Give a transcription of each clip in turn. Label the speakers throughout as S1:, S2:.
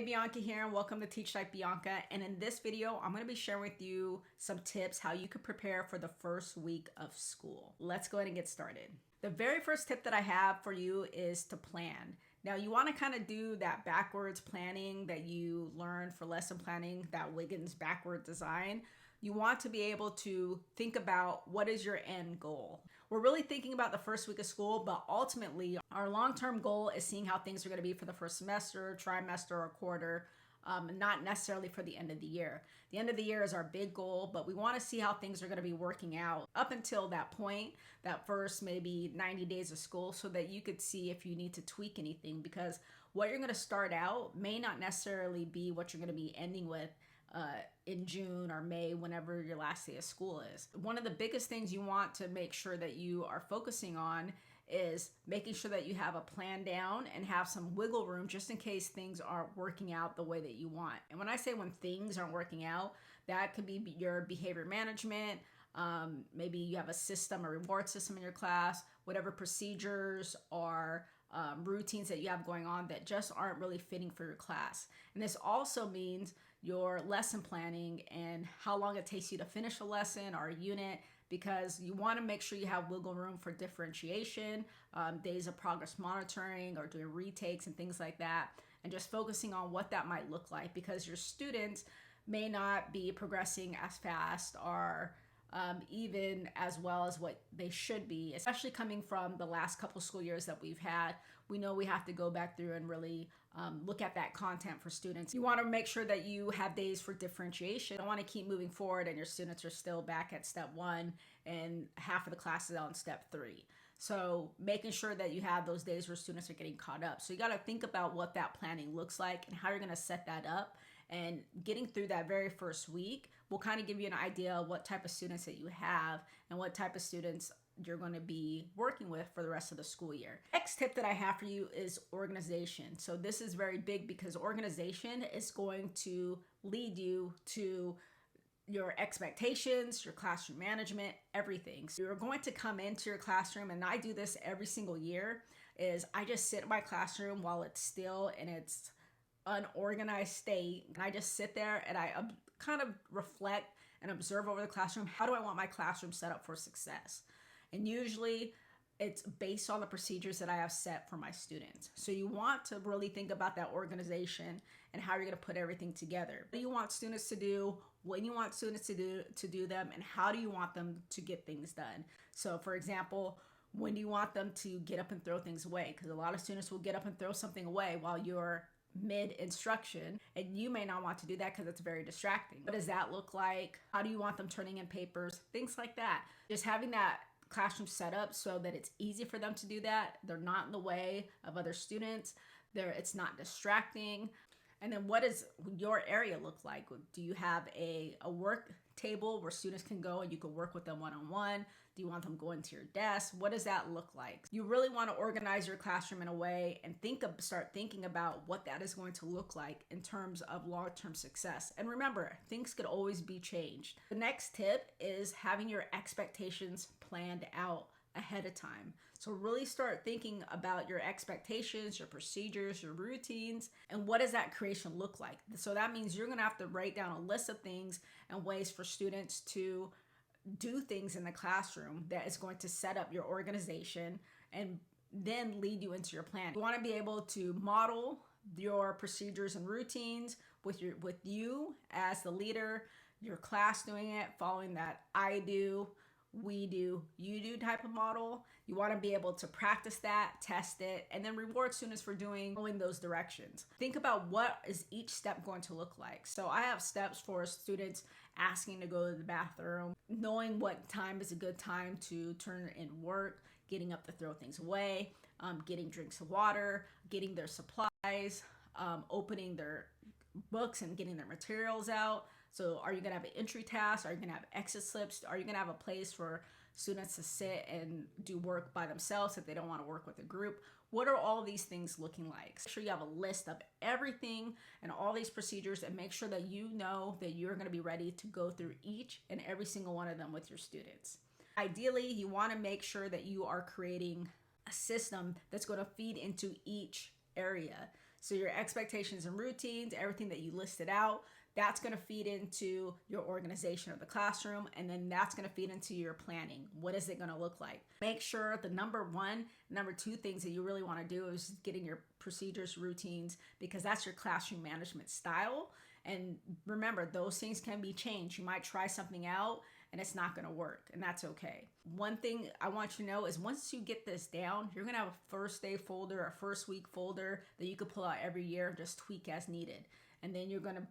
S1: Hey, Bianca here, and welcome to Teach Like Bianca. And in this video, I'm going to be sharing with you some tips how you can prepare for the first week of school. Let's go ahead and get started. The very first tip that I have for you is to plan. Now, you want to kind of do that backwards planning that you learned for lesson planning, that Wiggins backward design. You want to be able to think about what is your end goal. We're really thinking about the first week of school, but ultimately our long-term goal is seeing how things are going to be for the first semester, trimester, or quarter, not necessarily for the end of the year. The end of the year is our big goal, but we want to see how things are going to be working out up until that point, that first maybe 90 days of school, so that you could see if you need to tweak anything, because what you're going to start out may not necessarily be what you're going to be ending with in June or May, whenever your last day of school is. One of the biggest things you want to make sure that you are focusing on is making sure that you have a plan down and have some wiggle room just in case things aren't working out the way that you want. And when I say when things aren't working out, that could be your behavior management. Maybe you have a system, a reward system in your class, whatever procedures or routines that you have going on that just aren't really fitting for your class. And this also means your lesson planning and how long it takes you to finish a lesson or a unit, because you want to make sure you have wiggle room for differentiation, days of progress monitoring, or doing retakes and things like that, and just focusing on what that might look like, because your students may not be progressing as fast or even as well as what they should be, especially coming from the last couple school years that we've had. We know we have to go back through and really look at that content for students. You want to make sure that you have days for differentiation. You don't want to keep moving forward and your students are still back at step 1 and half of the class is on step 3. So making sure that you have those days where students are getting caught up. So you got to think about what that planning looks like and how you're going to set that up. And getting through that very first week will kind of give you an idea of what type of students that you have and what type of students you're going to be working with for the rest of the school year. Next tip that I have for you is organization. So this is very big because organization is going to lead you to your expectations, your classroom management, everything. So you're going to come into your classroom, and I do this every single year, is I just sit in my classroom while it's still in its unorganized state, and I just sit there and I kind of reflect and observe over the classroom. How do I want my classroom set up for success? And usually it's based on the procedures that I have set for my students. So you want to really think about that organization and how you're going to put everything together. What do you want students to do? When you want students to do them, and how do you want them to get things done? So for example, when do you want them to get up and throw things away? Because a lot of students will get up and throw something away while you're mid-instruction, and you may not want to do that because it's very distracting. What does that look like? How do you want them turning in papers? Things like that. Just having that classroom set up so that it's easy for them to do that. They're not in the way of other students. It's not distracting. And then what does your area look like? Do you have a work table where students can go and you can work with them one-on-one? Do you want them going to your desk? What does that look like? You really want to organize your classroom in a way and start thinking about what that is going to look like in terms of long-term success. And remember, things could always be changed. The next tip is having your expectations planned out ahead of time. So really start thinking about your expectations, your procedures, your routines, and what does that creation look like? So that means you're going to have to write down a list of things and ways for students to do things in the classroom that is going to set up your organization and then lead you into your plan. You want to be able to model your procedures and routines with you as the leader, your class doing it, following that I do, we do, you do type of model. You want to be able to practice that, test it, and then reward students for following those directions. Think about what is each step going to look like. So I have steps for students asking to go to the bathroom, knowing what time is a good time to turn in work, getting up to throw things away, getting drinks of water, getting their supplies, opening their books and getting their materials out. So are you going to have an entry task? Are you going to have exit slips? Are you going to have a place for students to sit and do work by themselves if they don't want to work with a group? What are all these things looking like? Make sure you have a list of everything and all these procedures, and make sure that you know that you're going to be ready to go through each and every single one of them with your students. Ideally, you want to make sure that you are creating a system that's going to feed into each area. So your expectations and routines, everything that you listed out, that's going to feed into your organization of the classroom, and then that's going to feed into your planning. What is it going to look like? Make sure the number two things that you really want to do is getting your procedures, routines, because that's your classroom management style. And remember, those things can be changed. You might try something out and it's not going to work, and that's okay. One thing I want you to know is once you get this down, you're going to have a first day folder, a first week folder that you could pull out every year and just tweak as needed. And then you're going to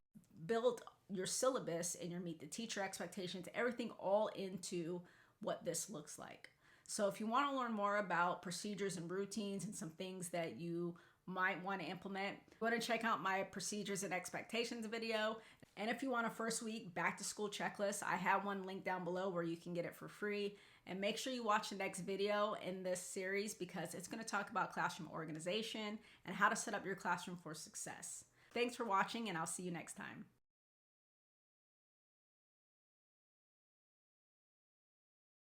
S1: build your syllabus and your meet the teacher expectations, everything all into what this looks like. So if you want to learn more about procedures and routines and some things that you might want to implement, go ahead and check out my procedures and expectations video. And if you want a first week back to school checklist, I have one linked down below where you can get it for free. And make sure you watch the next video in this series because it's going to talk about classroom organization and how to set up your classroom for success. Thanks for watching, and I'll see you next time.